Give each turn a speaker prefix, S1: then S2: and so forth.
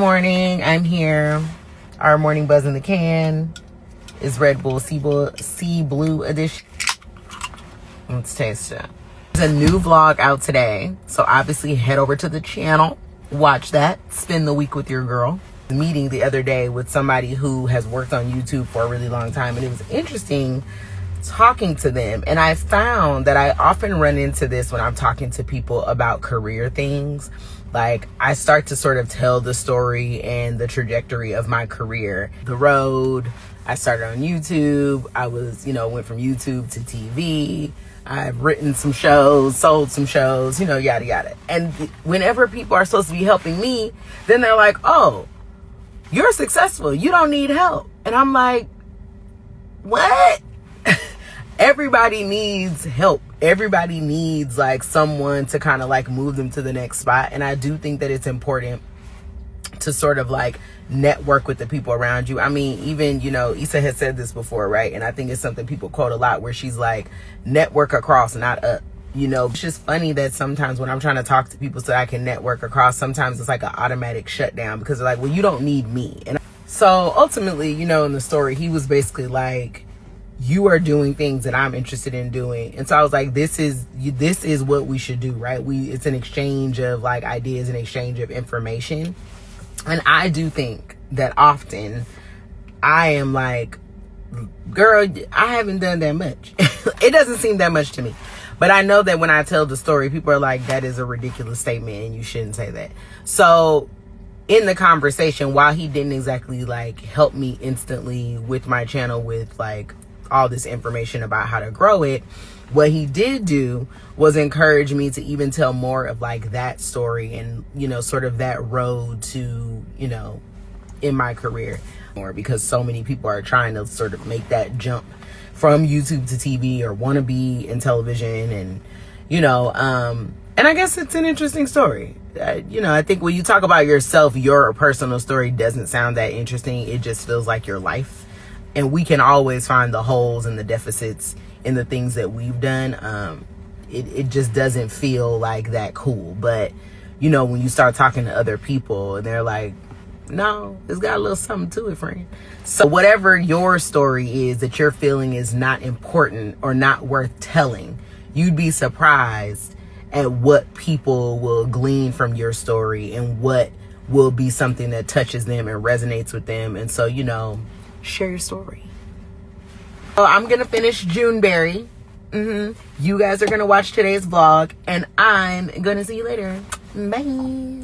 S1: Morning, I'm here. Our morning buzz in the can is Red Bull Sea Blue edition. Let's taste it. There's a new vlog out today, so obviously head over to the channel, watch that, spend the week with your girl. Meeting the other day with somebody who has worked on YouTube for a really long time, and it was interesting talking to them. And I found that I often run into this when I'm talking to people about career things. Like, I start to sort of tell the story and the trajectory of my career. The road, I started on YouTube. I was, went from YouTube to TV. I've written some shows, sold some shows, yada, yada. And whenever people are supposed to be helping me, then they're like, oh, you're successful. You don't need help. And I'm like, what? Everybody needs help. Everybody needs like someone to kind of like move them to the next spot. And I do think that it's important to sort of like network with the people around you. I mean, even, Issa has said this before, right? And I think it's something people quote a lot, where she's like, network across, not up. It's just funny that sometimes when I'm trying to talk to people so I can network across, sometimes it's like an automatic shutdown, because they're like, well, you don't need me. And so ultimately, in the story, he was basically like, you are doing things that I'm interested in doing. And so I was like, this is what we should do, right? It's an exchange of like ideas, an exchange of information. And I do think that often I am like, girl, I haven't done that much. It doesn't seem that much to me. But I know that when I tell the story, people are like, that is a ridiculous statement and you shouldn't say that. So in the conversation, while he didn't exactly like help me instantly with my channel with like all this information about how to grow it, what he did do was encourage me to even tell more of like that story and, sort of that road to, in my career. More because so many people are trying to sort of make that jump from YouTube to TV, or want to be in television, and, and I guess it's an interesting story. I think when you talk about yourself, your personal story doesn't sound that interesting. It just feels like your life. And we can always find the holes and the deficits in the things that we've done. It just doesn't feel like that cool. But, when you start talking to other people and they're like, no, it's got a little something to it, friend. So whatever your story is that you're feeling is not important or not worth telling, you'd be surprised at what people will glean from your story and what will be something that touches them and resonates with them. And so, share your story. So I'm gonna finish Juneberry. You guys are gonna watch today's vlog, and I'm gonna see you later. Bye.